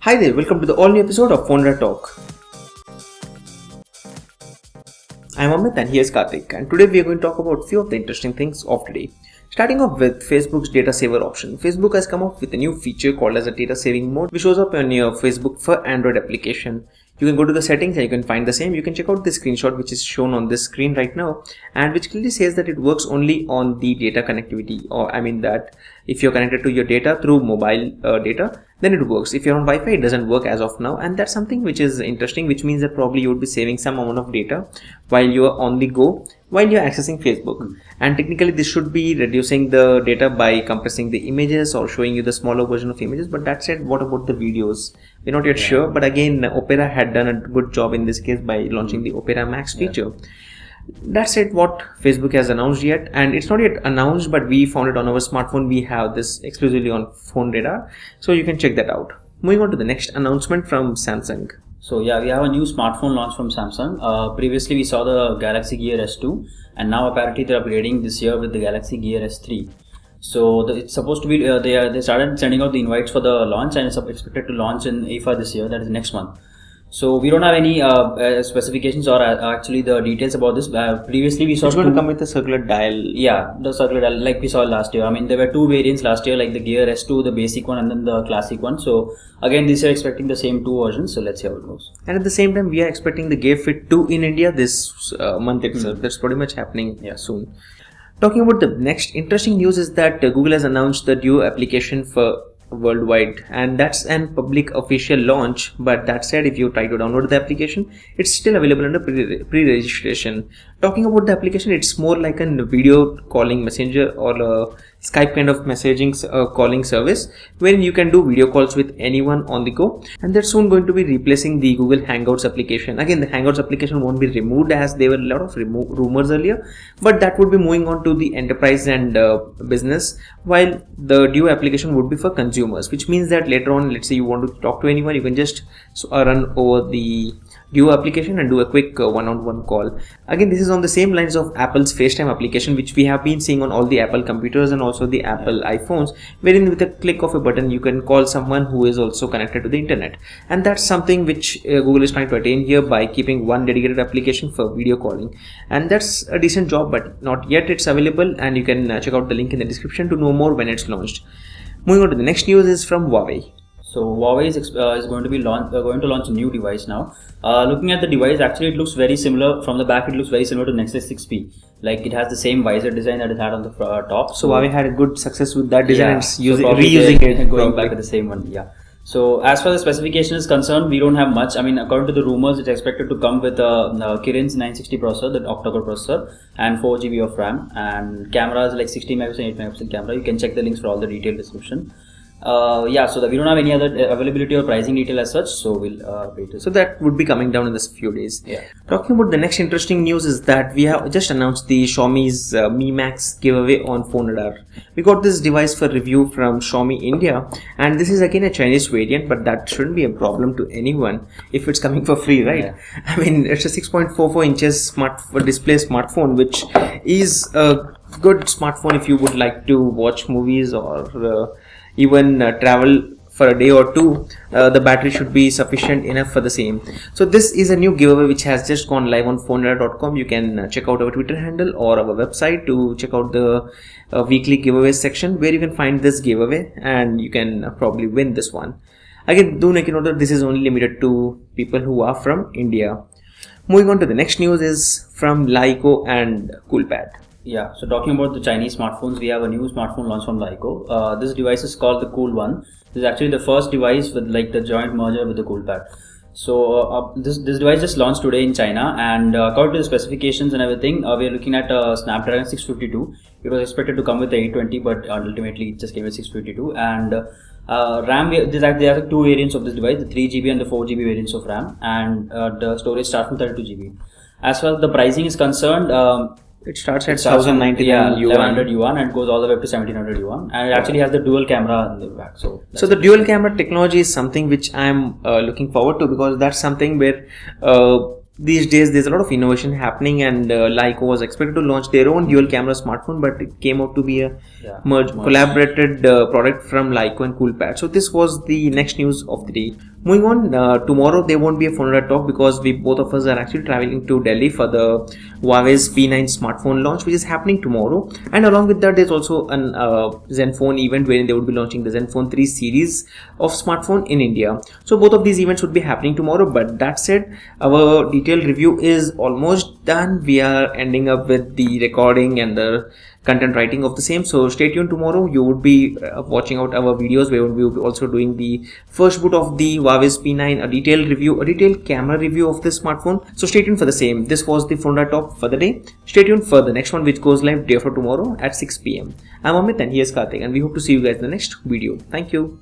Hi there, welcome to the all new episode of Phonera Talk. I'm Amit and here's Karthik, and today we are going to talk about a few of the interesting things of today. Starting off with Facebook's data saver option. Facebook has come up with a new feature called as a data saving mode, which shows up on your Facebook for Android application. You can go to the settings and you can find the same. You can check out the screenshot which is shown on this screen right now, and which clearly says that it works only on the data connectivity, or I mean that if you're connected to your data through mobile data, then it works. If you're on Wi-Fi, it doesn't work as of now, and that's something which is interesting, which means that probably you would be saving some amount of data while you're on the go, while you're accessing Facebook. And technically this should be reducing the data by compressing the images or showing you the smaller version of images. But that said, what about the videos? We're not yet sure, but again, Opera had done a good job in this case by launching the Opera Max feature. That's it what Facebook has announced yet, and it's not yet announced, but we found it on our smartphone. We have this exclusively on Phone Radar, so you can check that out. Moving on to the next announcement from Samsung. So yeah, we have a new smartphone launch from Samsung. Previously we saw the Galaxy Gear S2, and now apparently they're upgrading this year with the Galaxy Gear S3. So it's supposed to be they started sending out the invites for the launch, and it's expected to launch in IFA this year, that is next month. So we don't have any specifications or actually the details about this. Previously we saw it's going to come with a circular dial. Yeah, the circular dial like we saw last year. I mean, there were two variants last year, like the Gear S2, the basic one, and then the classic one. So again, this year expecting the same two versions. So let's see how it goes. And at the same time, we are expecting the Gear Fit 2 in India this month itself. That's pretty much happening soon. Talking about the next interesting news is that Google has announced the Duo application for worldwide, and that's an public official launch. But that said, if you try to download the application, it's still available under pre-registration. Talking about the application, it's more like a video calling messenger or a Skype kind of messaging calling service, wherein you can do video calls with anyone on the go, and that's soon going to be replacing the Google Hangouts application. Again, the Hangouts application won't be removed, as there were a lot of rumors earlier, but that would be moving on to the enterprise and business, while the Duo application would be for consumers, which means that later on, let's say you want to talk to anyone, you can just run over the Duo application and do a quick one-on-one call. Again, this is on the same lines of Apple's FaceTime application, which we have been seeing on all the Apple computers and also the Apple iPhones, wherein with a click of a button you can call someone who is also connected to the internet. And that's something which Google is trying to attain here by keeping one dedicated application for video calling. And that's a decent job, but not yet it's available, and you can check out the link in the description to know more when it's launched. Moving on to the next news is from Huawei. So Huawei is going to be launch a new device now. Looking at the device, actually it looks very similar. From the back, it looks very similar to Nexus 6P. Like it has the same visor design that it had on the top. So Huawei had a good success with that design. And reusing it, going back to the same one. Yeah. So as far as the specification is concerned, we don't have much. I mean, according to the rumors, it's expected to come with a Kirin's 960 processor, the octa-core processor, and 4 GB of RAM. And camera is like 60 megapixel, 8 megapixel camera. You can check the links for all the detailed description. So that we don't have any other availability or pricing detail as such, so we'll wait. So that would be coming down in this few days. Yeah. Talking about the next interesting news is that we have just announced the Xiaomi's Mi Max giveaway on Phone Radar. We got this device for review from Xiaomi India, and this is again a Chinese variant, but that shouldn't be a problem to anyone if it's coming for free, right? Yeah. I mean, it's a 6.44 inches display smartphone, which is a good smartphone if you would like to watch movies or even travel for a day or two. The battery should be sufficient enough for the same. So this is a new giveaway which has just gone live on phoneradar.com. You can check out our Twitter handle or our website to check out the weekly giveaway section, where you can find this giveaway and you can probably win this one. Again, do make a note that this is only limited to people who are from India. Moving on to the next news is from Laiko and Coolpad. Yeah, so talking about the Chinese smartphones, we have a new smartphone launched from Laiko. This device is called the Cool One. This is actually the first device with like the joint merger with the Coolpad. So this device just launched today in China, and according to the specifications and everything, we are looking at a Snapdragon 652. It was expected to come with the 820, but ultimately it just came with 652. And RAM, there are two variants of this device, the 3GB and the 4GB variants of RAM, and the storage starts from 32GB. As far as the pricing is concerned, it starts at 1099 yuan. 1100 yuan, and goes all the way up to 1700 yuan, and it actually has the dual camera in the back. So the dual camera technology is something which I'm looking forward to, because that's something where these days there's a lot of innovation happening, and Leica was expected to launch their own dual camera smartphone, but it came out to be a collaborated product from Leica and Coolpad. So this was the next news of the day. Moving on, tomorrow there won't be a Phone Data Talk because both of us are actually traveling to Delhi for the Huawei's P9 smartphone launch, which is happening tomorrow. And along with that, there's also an Zenfone event wherein they would be launching the Zenfone 3 series of smartphone in India. So both of these events would be happening tomorrow. But that said, our detailed review is almost done. We are ending up with the recording and the content writing of the same. So stay tuned tomorrow. You would be watching out our videos where we will be also doing the first boot of the Huawei's P9, a detailed review, a detailed camera review of this smartphone. So stay tuned for the same. This was the Phone Data Talk for the day. Stay tuned for the next one, which goes live day after tomorrow at 6 p.m. I'm Amit and here's Karthik, and we hope to see you guys in the next video. Thank you.